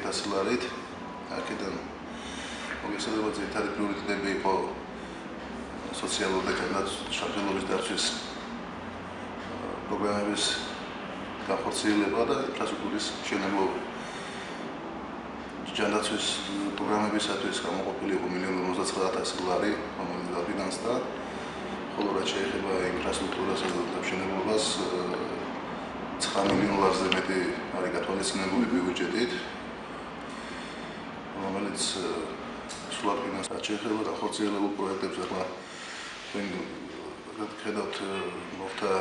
100,000 ლარით. აქედან მოგესალმება ძირითადი პრიორიტეტები იყო სოციალური და ჯანდაცვის დაცვის პროგრამების განხორციელება და ინფრასტრუქტურის მშენებლობა. ჯანდაცვის პროგრამებისათვის გამოყოფილი იყო 1,59,000 ლარი, რომელიც დაფინანსდა, ხოლო რაც შეეხება ინფრასტრუქტურასა და მშენებლობას 9 მილიონ ლარზე მეტი არის გათვალისწინებული ბიუჯეტით, რომელიც სულად ფინანსად შეეხება განხორციელებულ პროექტებს. ახლა თქვენ ხედავთ მოხდა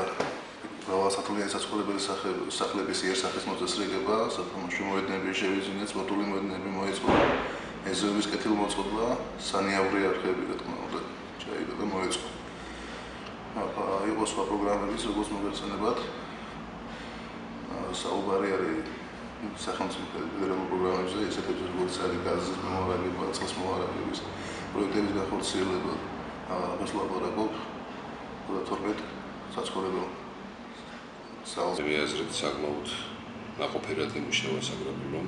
მრავალსართულიანი საცხოვრებელი სახლების იერსახის მოწესრიგება, სათამაშო მოედნების შევიძინა, სპორტული მოედნები მოეწყო, ეზოების კეთილმოწყობა, სანიავრი არხები რა თქმა უნდა ჩაიდო და მოეწყო. ახლა იყო სხვა პროგრამების, როგორც მოგეხსენებათ, საუბარი არის სახელმწიფო ფედერალურ პროგრამებზე, ისეთებზე როგორც არის გაზის მომარაგება, წყლის მომარაგების პროექტების განხორციელება. ამას ვლაპარაკობ 12 საცხოვრებელ საუბარი აზრით საკმაოდ ნაყოფიერად იმუშავა საგრაფიკო.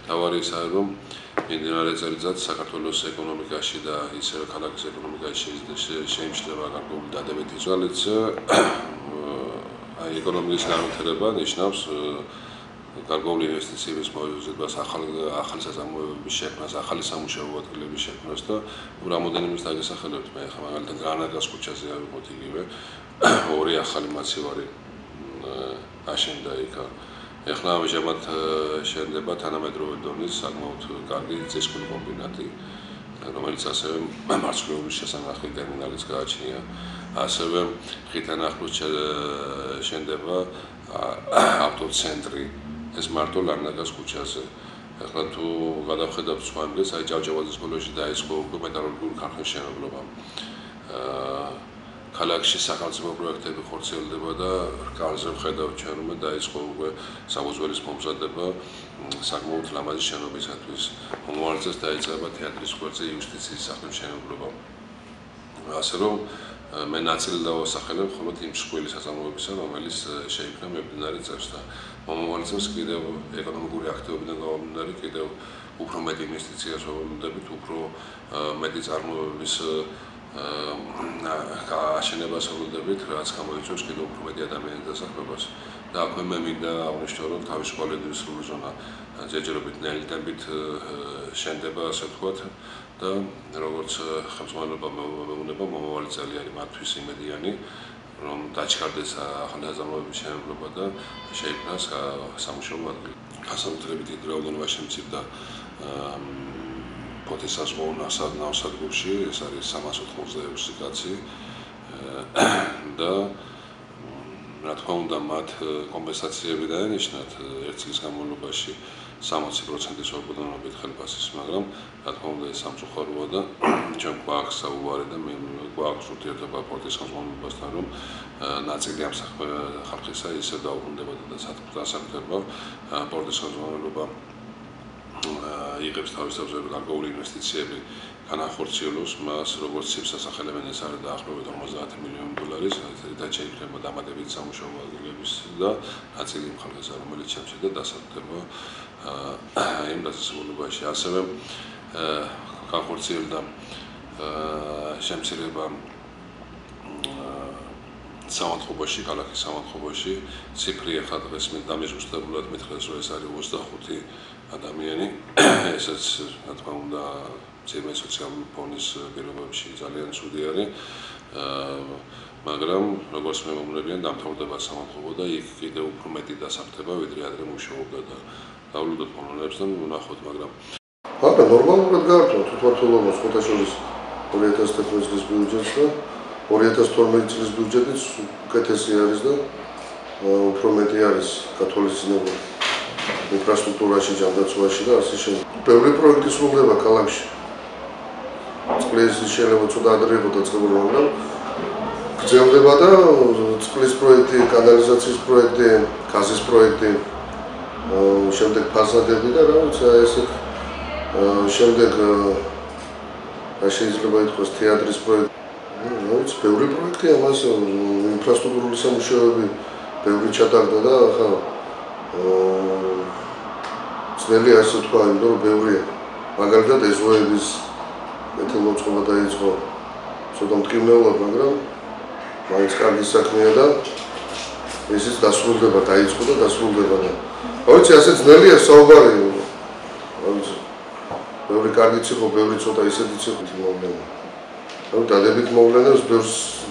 თავარი ის არის, რომ მიმდინარე წელიწადს საქართველოს ეკონომიკაში და ისევე ქალაქის ეკონომიკაში შეიმჩნევა გარკვეული დადებითი ძალით. ეკონომიკის განვითარება ნიშნავს გარკვეული ინვესტიციების მოძებნას, ახალი საწარმოებების შექმნას, ახალი სამუშაო ადგილების შექმნას და რამოდენიმე დაგესახელებთ. მე ახლა მაგალითად გრანადას ქუჩაზე ავიღოთ იგივე ორი ახალი მაცივარი აშენდა იქ. ახლა ამჟამად შენდება თანამედროვე დონის საკმაოდ კარგი წესკული კომბინატი, რომელიც ასევე მარცვლეულის შესანახი ტერმინალიც გააჩნია. ასევე ხითან ახლოს შენდება ავტოცენტრი, ეს მარტო ლარნაგას ქუჩაზე. ახლა თუ გადავხედავთ სხვა იმდეს, აი ჭავჭავაძის კოლეჯში დაიწყო უკვე მეტალურგიული ქარხნის შენობლობა. ქალაქში სახელმწიფო პროექტები ხორციელდება და კარზე ვხედავთ ჩვენ, რომ დაიწყო უკვე საფუძველის მომზადება საკმაოდ ლამაზი შენობისათვის. მომავალწელს დაიწყება თეატრის სკვერზე იუსტიციის სახლის მშენებლობა. ასე რომ მე ნაწილი დავასახელებ მხოლოდ იმ მსხვილი საწარმოებისა, რომელიც შეიქმნა მიმდინარე წელსთან. მომავალ წელს კიდევ ეკონომიკური აქტივობიდან გამომდინარე კიდევ უფრო მეტი ინვესტიციას ვეუბნებით, უფრო მეტი წარმოებების აშენებას ვეუბნებით, რაც გამოიწვევს კიდევ უფრო მეტი ადამიანის დასახლებას. და აქვე მე მინდა აღნიშნო, რომ თავისუფალი ინდუსტრიული ზონა ჯერჯერობით ნელი ტემპით შენდება, ასე ვთქვათ. და როგორც ხელმძღვანელობა მეუბნება, მომავალი წელი არის მათთვის იმედიანი, რომ დაჩქარდეს ახალი საწარმოებების მშენებლობა და შეიქმნას სამუშაო ადგილი. გასამართლებით დიდი რაოდენობა შემცირდა ფოთესაზღვაო ნავსადგურში, ეს არის 386 კაცი და რა თქმა უნდა მათ კომპენსაციები დაენიშნათ ერთ წლის განმავლობაში 60%-ის ორგანობით ხელფასის, მაგრამ რა თქმა უნდა ეს სამწუხაროა და ჩვენ გვაქვს საუბარი და გვაქვს ურთიერთობა პორტის ხელმძღვანელობასთან, რომ ნაწილი ამ ხალხისა ისე დაუბრუნდებოდა და დასაბუთებდა პორტის ხელმძღვანელობა იღებს თავის თავზე გარკვეული ინვესტიციები განახორციელოს მას, როგორც სიბრსასახელებელი ეს არის დაახლოებით 50 მილიონი დოლარის, და შეიქმნება დამატებითი სამუშაო ადგილების და ნაწილი იმ ხალხისა, რომელიც შემჭირდა დასაბუთება იმ დასასრულებაში. ასევე განხორციელდა შემცირება სამონტხობაში, ქალაქის სამონტხობაში, ციფრი ახლა დღეს დამიზუსტებულად მითხრეს, რომ ეს არის 25 ადამიანი, ესეც რა თქმა უნდა ძიმე სოციალური ფონის პირობებში ძალიან ცუდი არის, მაგრამ როგორც მე მომნებიან დამთავრდება სამონტხო და იქ კიდევ უფრო მეტი დასაბუთება, ვიდრე ადრე მუშაობდა და დავუბრუნდოთ მონოლებს და ვნახოთ, მაგრამ არა, ნორმალურად გაართვა თვითმმართველობას ხუთაშორის 2011 წლის ბიუჯეტს და 2012 წლის ბიუჯეტიც უკეთესი არის და უფრო მეტი არის გათვალისწინებული ინფრასტრუქტურაში, ჯანდაცვაში და ასე შემდეგ. ბევრი პროექტი სრულდება ქალაქში. წყლის შეიძლება ცოტა ადრე იყო დაწყებული, მაგრამ გრძელდება და წყლის პროექტი, კანალიზაციის პროექტი, გაზის პროექტი, შემდეგ ფასადები და რაღაცა ესე შემდეგ შეიძლება ითქვას თეატრის პროექტი. რაც ბევრი პროექტი ამას ინფრასტრუქტურული სამუშაოები ბევრი ჩატარდა და ახლა ძნელია ასე თქვა, იმიტომ რომ ბევრია. მაგალითად ეზოების კეთილმოწყობა დაიწყო ცოტა მტკივნეულად, მაგრამ მაინც კარგი საქმეა და ისიც დასრულდება, დაიწყო და დასრულდება და ვიცი, ასე ძნელია საუბარი. ბევრი კარგიც იყო, ბევრი ცოტა ისეთიც იყო მოვლენა. დადებით მოვლენებს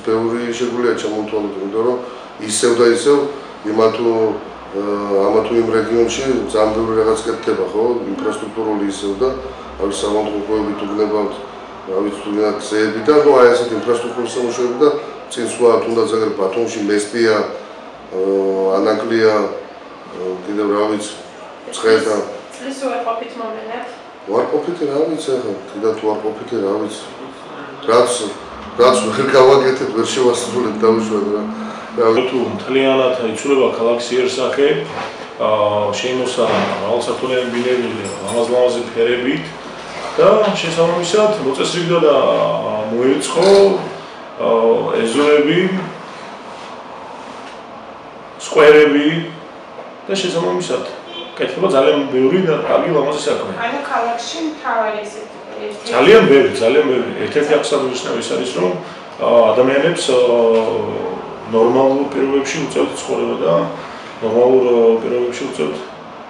ბევრი შეგვიძლია ჩამოთვალოთ, იმიტომ რომ ისევ და ისევ ამა თუ იმ რეგიონში ძალიან ბევრი რაღაც კეთდება, ხო? ინფრასტრუქტურული ისევ და არის სამონტყოებით უგნებავთ, თუ გზები და აი ასეთ ინფრასტრუქტურის სამუშაოები და წინ სხვა თუნდაც აგერ ბათუმში მესტია, ანაკლია, კიდევ რა ვიცი, ცხეთა. წლის უარყოფით მოვლენად? უარყოფითი რა ვიცი ახლა, კიდევ თუ უარყოფითი რა ვიცი. რაც ვერ გავაკეთეთ, ვერ შევასრულეთ დავუშვათ რა. თუ მთლიანად იცვლება ქალაქის იერსახე, შეიმოსა მრავალსართულიანი ბინები ლამაზ-ლამაზი ფერებით და შესაბამისად მოწესრიგდა და მოეწყო ეზოები, სკვერები და შესაბამისად კეთდება ძალიან ბევრი და კარგი ლამაზი საქმე. ანუ ქალაქში მთავარი ესეთი ძალიან ბევრი. ერთ-ერთი აღსანიშნავი ის არის, რომ ადამიანებს ნორმალურ პირობებში უწევთ ცხოვრება და ნორმალურ პირობებში უწევთ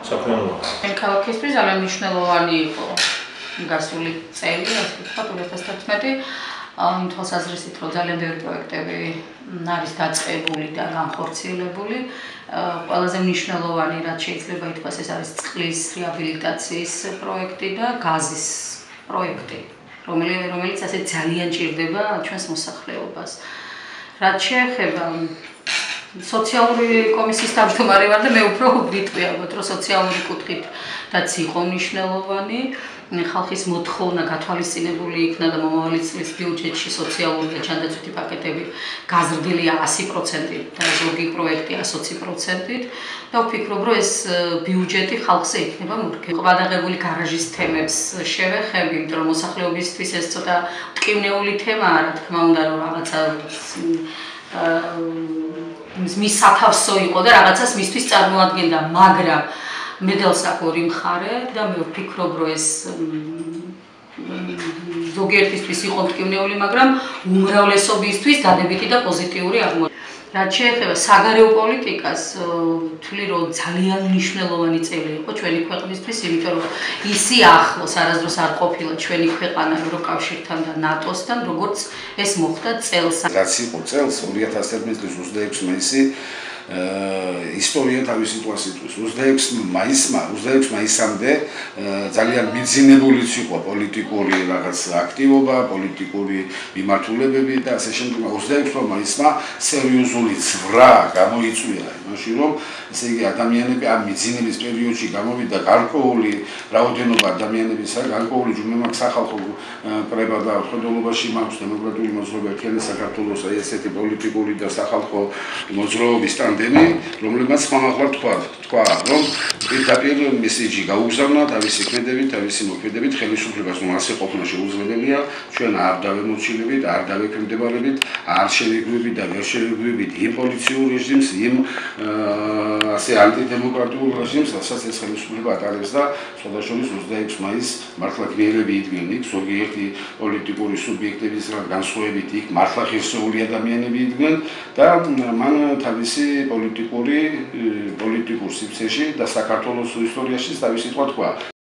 საქმიანობა. ქალაქისთვის ძალიან მნიშვნელოვანი იყო გასული წელი, ასე ვთქვათ, 2011 იმ თვალსაზრისით, რომ ძალიან ბევრი პროექტები არის დაწყებული და განხორციელებული. ყველაზე მნიშვნელოვანი, რაც შეიძლება ითქვას, ეს არის წყლის რეაბილიტაციის პროექტი და გაზის პროექტი, რომელიც ასე ძალიან ჭირდება ჩვენს მოსახლეობას. რაც შეეხება სოციალური კომისიის თავმჯდომარე ვარ და მე უფრო ვიტყვი ალბათ, რომ სოციალური კუთხით რაც იყო მნიშვნელოვანი, ხალხის მოთხოვნა გათვალისწინებული იქნა და მომავალი წლის ბიუჯეტში სოციალური და ჯანდაცვითი პაკეტები გაზრდილია 100% და ზოგი პროექტი 120%-ით და ვფიქრობ, რომ ეს ბიუჯეტი ხალხზე იქნება მურქე. გადაღებული გარაჟის თემებს შევეხები, იმიტომ რომ მოსახლეობისთვის ეს ცოტა მტკივნეული თემაა, რა თქმა უნდა, რომ რაღაცა მის სათავსო იყო და რაღაცას მისთვის წარმოადგენდა, მაგრამ მედალს აქვს ორი მხარე და მე ვფიქრობ, რომ ეს ზოგიერთისთვის იყო მტკივნეული, მაგრამ უმრავლესობისთვის დადებითი და პოზიტიური აღმოჩნდა. რაც შეეხება საგარეო პოლიტიკას, ვთვლი, რომ ძალიან მნიშვნელოვანი წელი იყო ჩვენი ქვეყნისთვის, იმიტომ რომ ისი ახლოს არასდროს არ ყოფილა ჩვენი ქვეყანა ევროკავშირთან და ნატოსთან, როგორც ეს მოხდა წელს. რაც იყო წელს 2011 წლის 26 მაისი ისტორია თავის სიტუაციისთვის 26 მაისამდე ძალიან მიძინებულიც იყო პოლიტიკური რაღაც აქტივობა, პოლიტიკური მიმართულებები და ასე შემდეგ. 26 მაისმა სერიოზული ცვრა გამოიწვია იმაში, რომ ესე იგი ადამიანები ამ მიძინების პერიოდში გამოვიდა გარკვეული რაოდენობა ადამიანებისა, გარკვეული ჯგუფმა სახალხო კრება და ხედულობაში მაქვს დემოკრატიული მოძრაობა ერთიანი საქართველოს აი ესეთი პოლიტიკური და სახალხო მოძრაობის რომლებმაც ხმამაღლა თქვა, რომ პირდაპირ მესიჯი გაუგზავნა თავისი ქმედებით, თავისი მოქმედებით ხელისუფლებას, რომ ასე ყოფნა შეუძლებელია, ჩვენ არ დავემორჩილებით, არ დავექვემდებარებით, არ შევიგვებით და ვერ შევიგვებით იმ პოლიციურ რეჟიმს, იმ ასე ანტიდემოკრატიულ რეჟიმს, რასაც ეს ხელისუფლება ატარებს და სხვადასხვა 26 მაისს მართლა გმირები იდგნენ იქ, ზოგიერთი პოლიტიკური სუბიექტების განსხვავებით იქ მართლა ღირსეული ადამიანები იდგნენ და მან თავისი პოლიტიკურ სივრცეში და საქართველოს ისტორიაში თავისი თქვა.